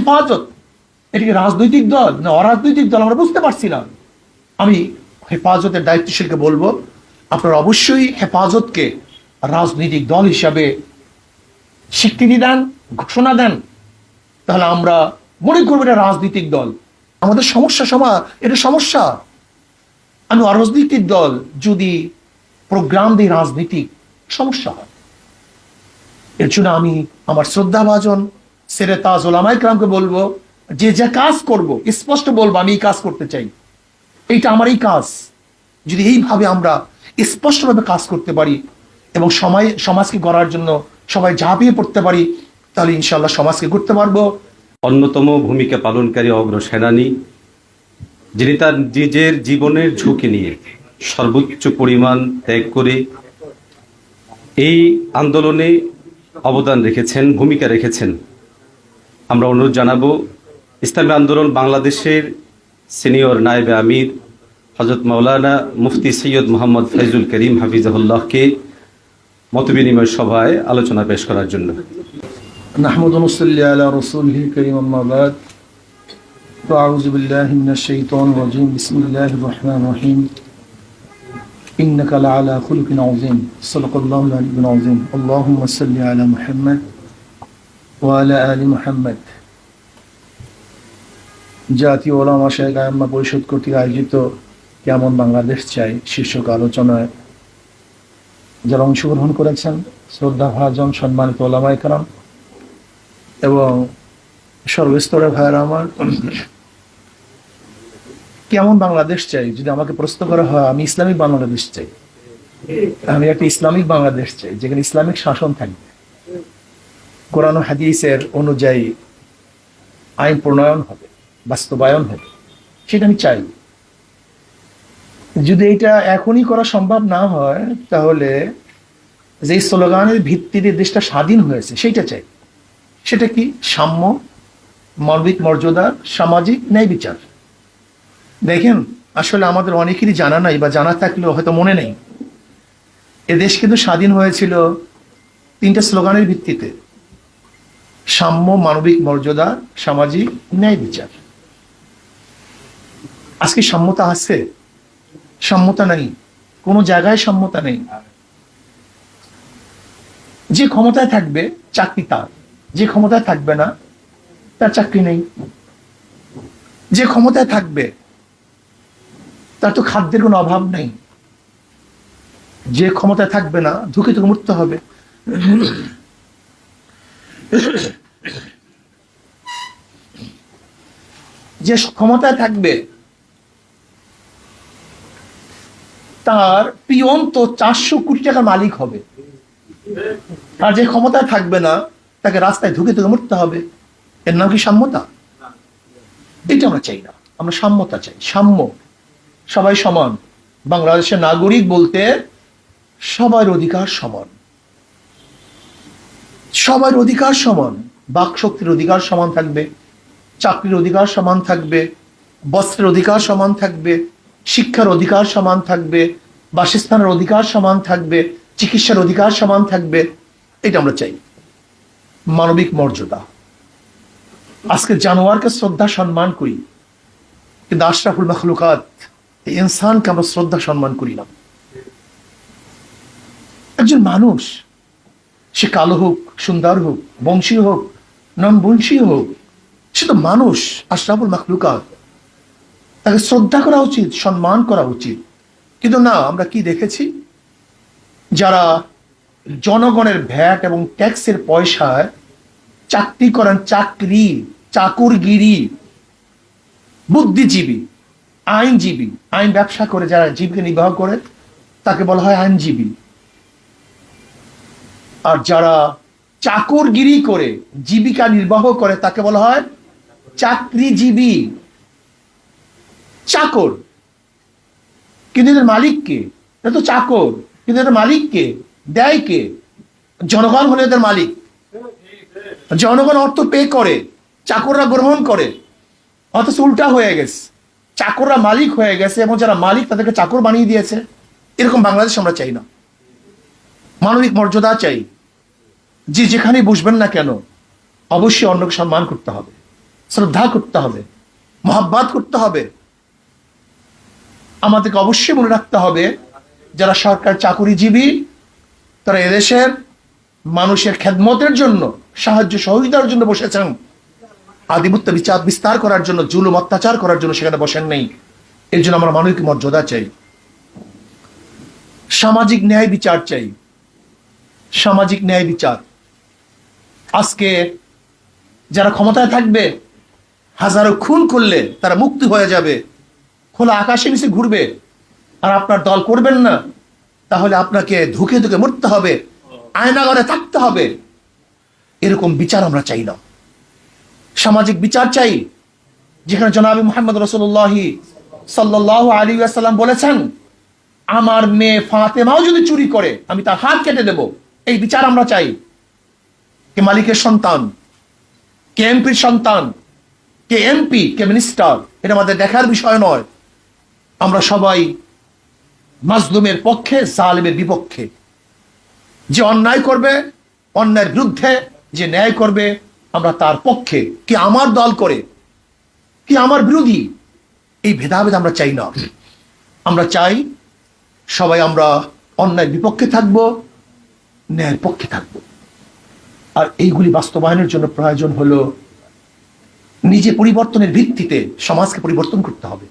হেফাজত, এটিকে রাজনৈতিক দল না অরাজনৈতিক দল আমরা বুঝতে পারছি না। আমি হেফাজতের দায়িত্বশীলকে বলবো, আপনারা অবশ্যই হেফাজতকে রাজনৈতিক দল হিসাবে স্বীকৃতি দেন, ঘোষণা দেন, তাহলে আমরা মনে করবো এটা রাজনৈতিক দল। আমাদের সমস্যা এটা সমস্যা। আমি অরাজনৈতিক দল যদি প্রোগ্রাম দিই রাজনীতিক, সমস্যা হয়। এর জন্য আমি আমার শ্রদ্ধাভাজন সেরে তাজ ওলামায়ে কেরামকে বলবো, যে যে কাজ করব স্পষ্ট বলবো আমি এই কাজ করতে চাই, এইটা আমার এই কাজ। যদি এইভাবে আমরা স্পষ্টভাবে কাজ করতে পারি এবং সমাজকে গড়ার জন্য সবাই ঝাঁপিয়ে পড়তে পারি, তাহলে ইনশাআল্লাহ সমাজকে গড়তে পারবো। অন্যতম ভূমিকা পালনকারী অগ্রসেনানী, যিনি তার নিজের জীবনের ঝুঁকি নিয়ে সর্বোচ্চ পরিমাণ ত্যাগ করে এই আন্দোলনে অবদান রেখেছেন, ভূমিকা রেখেছেন। আমরা অনুরোধ জানাবো ইসলামী আন্দোলন বাংলাদেশের সিনিয়র নায়েবে আমির হযরত মাওলানা মুফতি সৈয়দ মোহাম্মদ ফয়জুল করিম হাফিজাহুল্লাহকে মতবিনিময় সভায় আলোচনা পেশ করার জন্য। নাহমাদু ওয়া নুসাল্লি আলা রাসূলিল কারীম, আম্মা বাদ। আউযু বিল্লাহি মিনাশ শাইতানির রাজীম। বিসমিল্লাহির রহমানির রহিম। ইন্নাকা লাআলা খুলুকিন আযীম। সাদাকাল্লাহুল আলিয়্যুল আযীম। আল্লাহুম্মা সাল্লি আলা মুহাম্মদ ওয়া আলা আলি মুহাম্মদ। জাতীয় ওলামা শায়খ আইম্মা পরিষদ কর্তৃক আয়োজিত কেমন বাংলাদেশ চাই শীর্ষক আলোচনায় যারা অংশগ্রহণ করেছেন, শ্রদ্ধাভাজন সম্মানিত ওলামায়ে কেরাম এবং সর্বস্তরের ভাইয়েরা আমার, কেমন বাংলাদেশ চাই যদি আমাকে প্রশ্ন করা হয়, আমি ইসলামিক বাংলাদেশ চাই। আমি একটা ইসলামিক বাংলাদেশ চাই যেখানে ইসলামিক শাসন থাকবে, কোরআন ও হাদিসের অনুযায়ী আইন প্রণয়ন হবে, বাস্তবায়ন হবে, সেটা আমি চাই। যদি এটা এখনই করা সম্ভব না হয়, তাহলে যে স্লোগানের ভিত্তিতে দেশটা স্বাধীন হয়েছে সেইটা চাই। সেটা কি? সাম্য, মানবিক মর্যাদা, সামাজিক ন্যায় বিচার। দেখেন, আসলে আমাদের অনেকেরই জানা নাই, বা জানা থাকলেও হয়তো মনে নেই। এ দেশ কিন্তু স্বাধীন হয়েছিল তিনটা স্লোগানের ভিত্তিতে: সাম্য, মানবিক মর্যাদা, সামাজিক ন্যায় বিচার। আজকে সাম্যতা আছে? সাম্যতা নেই, কোনো জায়গায় সাম্যতা নেই। যে ক্ষমতায় থাকবে চাকরি তার, যে ক্ষমতায় থাকবে না তার চাকরি নেই। যে ক্ষমতায় থাকবে তার তো খাদ্যের কোনো অভাব নেই। যে ক্ষমতায় থাকবে না ধুকে ধুকে মরতে হবে। যে ক্ষমতায় থাকবে তার পিয়ন তো 400 কোটি টাকার মালিক হবে। আর যে ক্ষমতায় থাকবে না তাকে রাস্তায় ধুকে ধুকে মরতে হবে। এর নাম কি সাম্যতা? এটা আমরা চাই না, আমরা সাম্যতা চাই। সাম্য, সবাই সমান। বাংলাদেশের নাগরিক বলতে সবার অধিকার সমান, সবার অধিকার সমান। বাক শক্তির অধিকার সমান থাকবে, চাকরির অধিকার সমান থাকবে, বস্ত্রের অধিকার সমান থাকবে, শিক্ষার অধিকার সমান থাকবে, বাসস্থানের অধিকার সমান থাকবে, চিকিৎসার অধিকার সমান থাকবে। এটা আমরা চাই। মানবিক মর্যাদা। আজকে জানোয়ারকে শ্রদ্ধা সম্মান করি, কিন্তু আশরাফুল মাখলুকাত এই ইনসানকে আমরা শ্রদ্ধা সম্মান করি না। একজন মানুষ, সে কালো হোক, সুন্দর হোক, বংশীয় হোক, নন বংশীয় হোক, সে তো মানুষ, আশরাফুল মাখলুকাত। তাকে শ্রদ্ধা করা উচিত, সম্মান করা উচিত। কিন্তু না, আমরা কি দেখেছি? যারা জনগণের ভ্যাট এবং ট্যাক্সের পয়সায় চাকরি করেন, চাকরি, চাকুরগিরি, বুদ্ধিজীবী, আইনজীবী, আইন ব্যবসা করে যারা জীবিকা নির্বাহ করে তাকে বলা হয় আইনজীবী। আর যারা চাকরগিরি করে জীবিকা নির্বাহ করে তাকে বলা হয় চাকরিজীবী। চাকর, কিন্তু এদের মালিক কে? এটা তো চাকর, কিন্তু এদের মালিক কে? দেয় কে? জনগণ হলে এদের মালিক। জনগণ অর্থ পে করে, চাকররা গ্রহণ করে। অথচ উল্টা হয়ে গেছে, চাকররা মালিক হয়ে গেছে এবং যারা মালিক তাদেরকে চাকর বানিয়ে দিয়েছে। এরকম বাংলাদেশ আমরা চাই না। মানবিক মর্যাদা চাই। যে যেখানে বসবেন না কেন অবশ্যই অন্যকে সম্মান করতে হবে। শ্রদ্ধা করতে হবে, মহাব্বত করতে হবে। আমাদেরকে অবশ্যই মনে রাখতে হবে, যারা সরকার চাকুরিজীবী তারা এদেশের মানুষের খেদমতের জন্য, সাহায্য সহযোগিতার জন্য বসেছেন। আধিপত্য বিচার বিস্তার করার জন্য, জুলুম অত্যাচার করার জন্য সেখানে বসেন নেই। এর জন্য আমরা মানবিক মর্যাদা চাই, সামাজিক ন্যায় বিচার চাই, সামাজিক ন্যায় বিচার। আজকে যারা ক্ষমতায় থাকবে, হাজারো খুন করলে তারা মুক্তি হয়ে যাবে, খোলা আকাশে নিচে ঘুরবে, আর আপনার দল করবেন না, তাহলে আপনাকে ধুকে ধুকে মরতে হবে, আয়নাঘরে থাকতে হবে। এরকম বিচার আমরা চাই না। সামাজিক বিচার চাই, যেখানে জনাবি মুহাম্মদ রাসূলুল্লাহ সাল্লাল্লাহু আলাইহি ওয়াসাল্লাম বলেছেন, আমার মেয়ে ফাতেমাও যদি চুরি করে আমি তার হাত কেটে দেব। এই বিচার আমরা চাই। কে মালিকের সন্তান, কে এমপির সন্তান, কে এমপি, কে মিনিস্টার, এটা আমাদের দেখার বিষয় নয়। আমরা সবাই মাজলুমের পক্ষে, জালেমের বিপক্ষে। যে অন্যায় করবে অন্যায়ের বিরুদ্ধে, যে ন্যায় করবে আমরা তার পক্ষে। কি আমার দল করে, কি আমার বিরোধী, এই ভেদাভেদ আমরা চাই না। আমরা চাই সবাই আমরা অন্যায়ের বিপক্ষে থাকবো, ন্যায়ের পক্ষে থাকবো। আর এইগুলি বাস্তবায়নের জন্য প্রয়োজন হলো নিজে পরিবর্তনের ভিত্তিতে সমাজকে পরিবর্তন করতে হবে।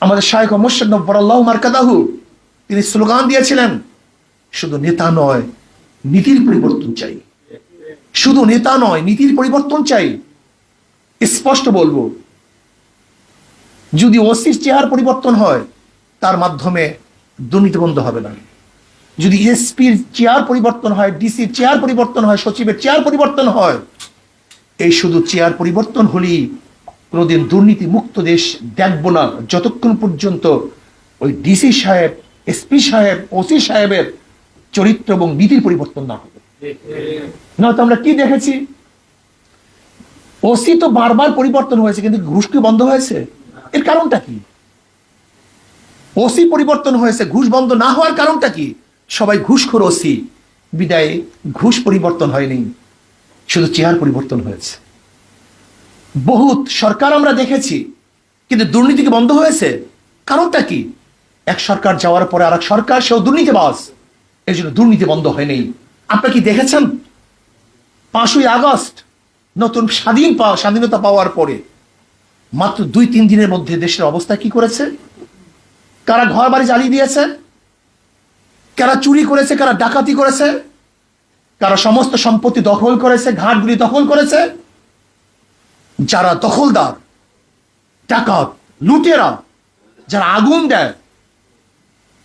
আমাদের শায়খ মুর্শিদ নব্বরাল্লাহু মারকাদাহু তিনি স্লোগান দিয়েছিলেন, শুধু নেতা নয় নীতির পরিবর্তন চাই। শুধু নেতা নয়, নীতির পরিবর্তন চাই। স্পষ্ট বলবো, যদি ওসির চেয়ার পরিবর্তন হয় তার মাধ্যমে দুর্নীতি বন্ধ হবে না। যদি এসপির চেয়ার পরিবর্তন হয়, ডিসির চেয়ার পরিবর্তন হয়, সচিবের চেয়ার পরিবর্তন হয়, এই শুধু চেয়ার পরিবর্তন হলেই কোনোদিন দুর্নীতি মুক্ত দেশ দেখব না, যতক্ষণ পর্যন্ত ওই ডিসি সাহেব, এসপি সাহেব, ওসি সাহেবের চরিত্র এবং নীতির পরিবর্তন না হবে। নয়তো আমরা কি দেখেছি, ওসি তো বারবার পরিবর্তন হয়েছে, কিন্তু ঘুষ কি বন্ধ হয়েছে? এর কারণটা কি? ওসি পরিবর্তন হয়েছে, ঘুষ বন্ধ না হওয়ার কারণটা কি? সবাই ঘুষখোর ওসি, বিদায় ঘুষ পরিবর্তন হয়নি, শুধু চেয়ার পরিবর্তন হয়েছে। বহুত সরকার আমরা দেখেছি, কিন্তু দুর্নীতি কি বন্ধ হয়েছে? কারণটা কি? এক সরকার যাওয়ার পরে আর এক সরকার, সেও দুর্নীতিবাজ, এই জন্য দুর্নীতি বন্ধ হয়নি। আপনারা কি দেখেছেন 5ই আগস্ট নতুন স্বাধীনতা পাওয়ার পরে মাত্র 2-3 দিনের মধ্যে দেশের অবস্থা কি করেছে? কারা ঘর বাড়ি জ্বালিয়ে দিয়েছে, কারা চুরি করেছে, কারা ডাকাতি করেছে, কারা সমস্ত সম্পত্তি দখল করেছে, ঘাটগুলি দখল করেছে। যারা দখলদার, ডাকাত, লুটেরা, যারা আগুন দেয়,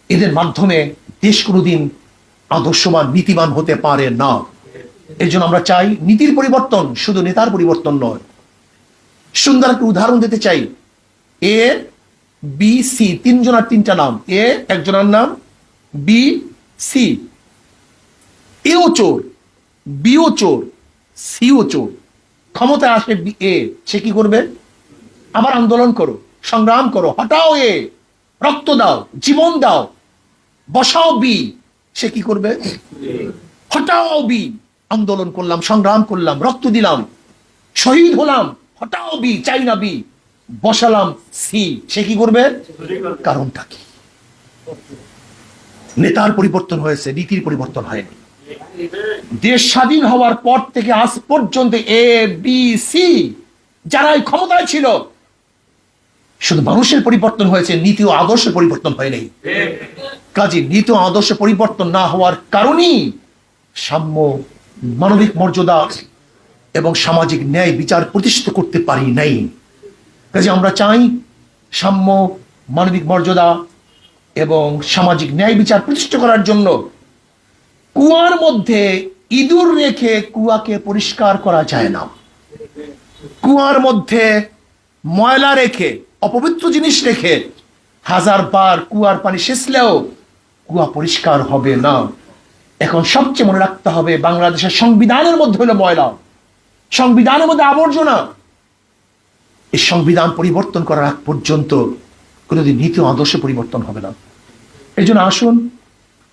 এদের মাধ্যমে দেশ কোনোদিন আদর্শবান, নীতিবান হতে পারে না। এই জন্য আমরা চাই নীতির পরিবর্তন, শুধু নেতার পরিবর্তন নয়। সুন্দর একটা উদাহরণ দিতে চাই। এ, বি, সি, তিনজনের 3টা নাম। এ একজনের নাম, বি, সি। এও চোর, বিও চোর, সিও চোর। ক্ষমতায় আসে এ, সে কি করবে? আবার আন্দোলন করো, সংগ্রাম করো, হটাও এ, রক্ত দাও, জীবন দাও, বসাও বি, সে কি করবে? হটাও বি। আন্দোলন করলাম, সংগ্রাম করলাম, রক্ত দিলাম, শহীদ হলাম, হটাও বি, চাই না বি, বসালাম সি, সে কি করবে? কারণটা কি? নেতার পরিবর্তন হয়েছে, নীতির পরিবর্তন হয়নি। দেশ স্বাধীন হওয়ার পর থেকে আজ পর্যন্ত এ, বি, সি যারাই ক্ষমতায় ছিল, শুধু মানুষের পরিবর্তন হয়েছে, নীতি ও আদর্শের পরিবর্তন হয়নি। কাজে নীতি ও আদর্শ পরিবর্তন না হওয়ার কারণেই সাম্য, মানবিক মর্যাদা এবং সামাজিক ন্যায় বিচার প্রতিষ্ঠিত করতে পারি নাই। কাজে আমরা চাই সাম্য, মানবিক মর্যাদা এবং সামাজিক ন্যায় বিচার প্রতিষ্ঠা করার জন্য কুয়ার মধ্যে ইঁদুর রেখে কুয়াকে পরিষ্কার করা যায় না। কুয়ার মধ্যে ময়লা রেখে, অপবিত্র জিনিস রেখে 1000 বার কুয়ার পানি সেচলেও কুয়া পরিষ্কার হবে না। এখন সবচেয়ে মনে রাখতে হবে, বাংলাদেশের সংবিধানের মধ্যে হলো ময়লা, সংবিধানের মধ্যে আবর্জনা। এই সংবিধান পরিবর্তন করার আগ পর্যন্ত কোনোদিন নীতি ও আদর্শ পরিবর্তন হবে না। এই জন্য আসুন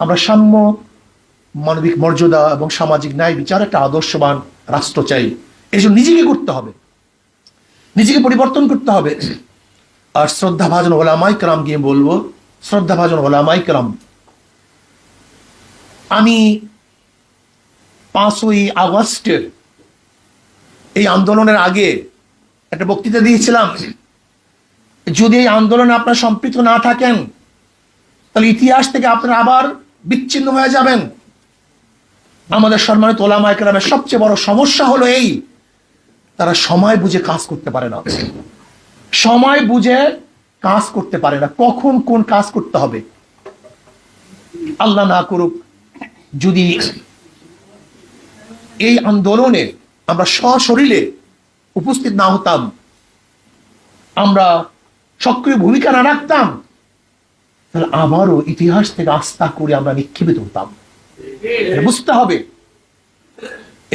আমরা সাম্য, মানবিক মর্যাদা এবং সামাজিক ন্যায় বিচার একটা আদর্শবান রাষ্ট্র চাই। এই জন্য নিজেকে করতে হবে। নিজেকে পরিবর্তন করতে হবে। আর শ্রদ্ধাভাজন ওলামায়ে কেরাম গিয়ে বলবো, শ্রদ্ধাভাজন ওলামায়ে কেরাম, আমি 5ই আগস্টের এই আন্দোলনের আগে একটা বক্তৃতা দিয়েছিলাম, যদি এই আন্দোলনে আপনারা সম্পৃক্ত না থাকেন তাহলে ইতিহাস থেকে আপনারা আবার বিচ্ছিন্ন হয়ে যাবেন। আমাদের সম্মানিত ওলামায়ে কেরামের সবচেয়ে বড় সমস্যা হলো এই, তারা সময় বুঝে কাজ করতে পারে না। সময় বুঝে কাজ করতে পারে না, কখন কোন কাজ করতে হবে। আল্লাহ না করুক যদি এই আন্দোলনে আমরা সশরীরে উপস্থিত না হতাম, আমরা সক্রিয় ভূমিকা না রাখতাম, তাহলে আবারও ইতিহাস থেকে আস্থা করে আমরা নিক্ষেপিত হতাম। এটা বুঝতে হবে।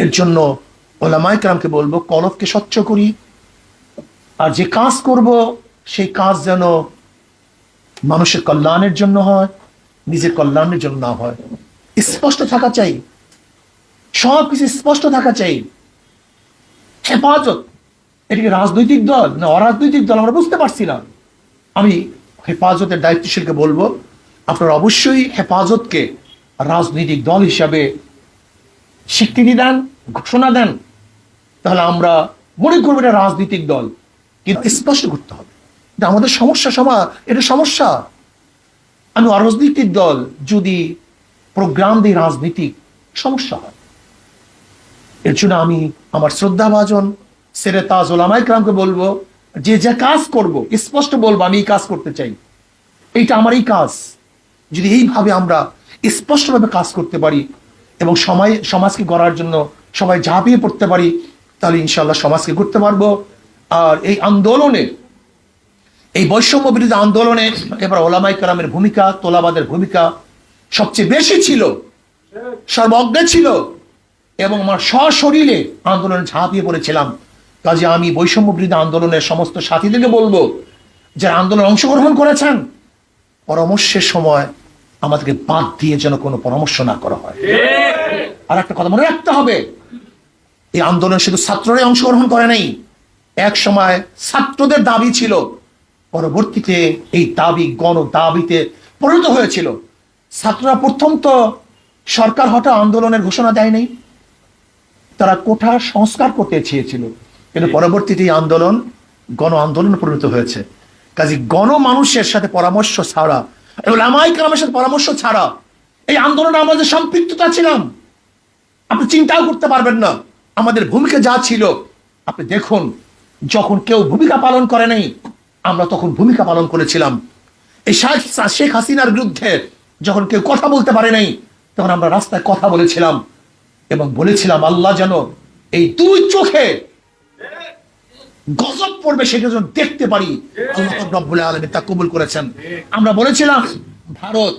এর জন্য ওলামায়ে কেরামকে বলবো, কলবকে স্বচ্ছ করি, আর যে কাজ করব সেই কাজ যেন মানুষের কল্যাণের জন্য হয়, নিজের কল্যাণের জন্য না হয়। স্পষ্ট থাকা চাই, সবকিছু স্পষ্ট থাকা চাই। হেফাজত, এটা কি রাজনৈতিক দল না অরাজনৈতিক দল আমরা বুঝতে পারছি না। আমি হেফাজতের দায়িত্বশীলকে বলবো, আপনারা অবশ্যই হেফাজতকে রাজনৈতিক দল হিসাবে স্বীকৃতি দেন, ঘোষণা দেন, তাহলে আমরা মনে করবো এটা রাজনৈতিক দল। কিন্তু স্পষ্ট করতে হবে, এটা আমাদের সমস্যা, এটা সমস্যা। আমি অরাজনৈতিক দল যদি প্রোগ্রাম দিই রাজনীতিক, সমস্যা হয়। এর জন্য আমি আমার শ্রদ্ধাভাজন সেরে তাজ ওলামায়ে কেরামকে বলবো, যে যে কাজ করব স্পষ্ট বলবো আমি এই কাজ করতে চাই, এইটা আমার এই কাজ। যদি এইভাবে আমরা স্পষ্টভাবে কাজ করতে পারি এবং সমাজকে গড়ার জন্য সবাই ঝাঁপিয়ে পড়তে পারি, তাহলে ইনশাআল্লাহ সমাজকে গড়তে পারবো। আর এই আন্দোলনে, এই বৈষম্য বিরোধী আন্দোলনে এবার ওলামায়ে কেরামের ভূমিকা, তোলাবাদের ভূমিকা সবচেয়ে বেশি ছিল, সর্বজ্ঞ ছিল, এবং আমার সশরীরে আন্দোলনে ঝাঁপিয়ে পড়েছিলাম। কাজে আমি বৈষম্য বিরোধী আন্দোলনের সমস্ত সাথীদেরকে বলবো, যারা আন্দোলনে অংশগ্রহণ করেছেন, পরামর্শের সময় আমাদেরকে বাদ দিয়ে যেন কোনো পরামর্শ না করা হয়। আর একটা কথা মনে রাখতে হবে, এই আন্দোলন শুধু ছাত্ররাই অংশগ্রহণ করে নাই। এক সময় ছাত্রদের দাবি ছিল, পরবর্তীতে এই দাবি গণ দাবিতে পরিণত হয়েছিল। ছাত্ররা প্রথম তো সরকার হঠাৎ আন্দোলনের ঘোষণা দেয় নাই, তারা কোঠা সংস্কার করতে চেয়েছিল, কিন্তু পরবর্তীতে এই আন্দোলন গণ আন্দোলনে পরিণত হয়েছে। কাজে গণমানুষের সাথে পরামর্শ ছাড়া, ওলামায়ে কেরামের সাথে পরামর্শ ছাড়া এই আন্দোলনে আমাদের সম্পৃক্ততা ছিলাম, আপনি চিন্তাও করতে পারবেন না আমাদের ভূমিকা যা ছিল। আপনি দেখুন, যখন কেউ ভূমিকা পালন করে নাই, আমরা তখন ভূমিকা পালন করেছিলাম। এই শেখ হাসিনার বিরুদ্ধে যখন কেউ কথা বলতে পারে নাই, তখন আমরা রাস্তায় কথা বলেছিলাম এবং বলেছিলাম আল্লাহ যেন এই দুই চোখে গজব পড়বে সেটা যেন দেখতে পারি। আল্লাহ রাব্বুল আলামিন তা কবুল করেছেন। আমরা বলেছিলাম, ভারত,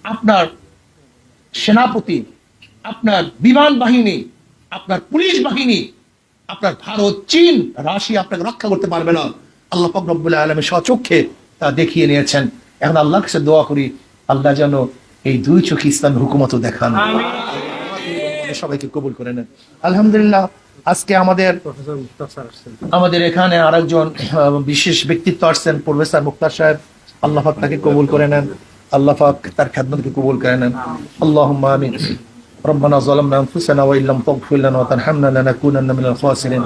আপনার সেনাপতি, আপনার বিমান বাহিনী, আপনার পুলিশ বাহিনী, আপনার ভারত, চীন, রাশিয়া আপনাকে রক্ষা করতে পারবে না। আল্লাহ পাক রব্বুল আলামিন স্বচক্ষে তা দেখিয়ে নিয়েছেন। এখন আল্লাহর কাছে দোয়া করি, আল্লাহ যেন এই দুই চোখে ইসলামের হুকুমতও দেখান, সবাইকে কবুল করে নেন। আলহামদুলিল্লাহ, আজকে আমাদের এখানে আরেকজন বিশেষ ব্যক্তিত্ব আসছেন, প্রফেসর মুক্তার সাহেব। আল্লাহ পাক তাকে কবুল করে নেন, আল্লাহ পাক তার খেদমতকে কবুল করে নেন। আল্লাহুম্মা আমিন। ربنا ظلمنا أنفسنا وإن لم تغفر لنا وترحمنا لنكونن من الخاسرين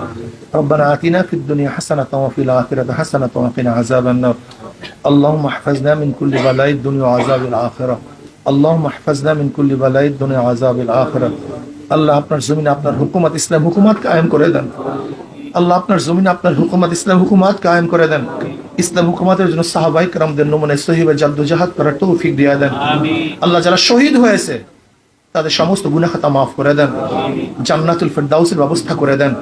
ربنا آتنا في الدنيا حسنة وفي الآخرة حسنة وقنا عذاب النار اللهم احفظنا من كل بلاء الدنيا وعذاب الآخرة اللهم احفظنا من كل بلاء الدنيا وعذاب الآخرة আল্লাহ আপনার জমিনে আপনার হুকুমত ইসলাম হুকুমত কায়েম করে দেন। আল্লাহ আপনার জমিনে আপনার হুকুমত ইসলাম হুকুমত কায়েম করে দেন। ইসলাম হুকুমতের জন্য সাহাবায়ে কেরামদের নমুনা সহিবে জাদ্দোজাহাদ করার তৌফিক দিয়ে দেন। আল্লাহ যারা শহীদ হয়েছে তাদের সমস্ত গুনাহ খাতা মাফ করে দেন, জান্নাতুল ফিরদাউসের ব্যবস্থা করে দেন।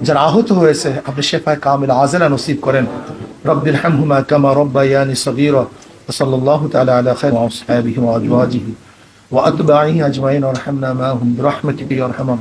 যারা আহত হয়েছে আপনি শেফায়ে কামিল আজেলা নসিব করেন। রব্বির হামহুমা কামা রব্বায়ানি সগীরা সাল্লাল্লাহু তাআলা আলা খায়রি আসহাবিহি ওয়া আজওয়াজিহি ওয়া আতবাইহি আজমাইন ওয়ারহামনা মাআহুম বিরহমাতিকা ইয়া আরহামার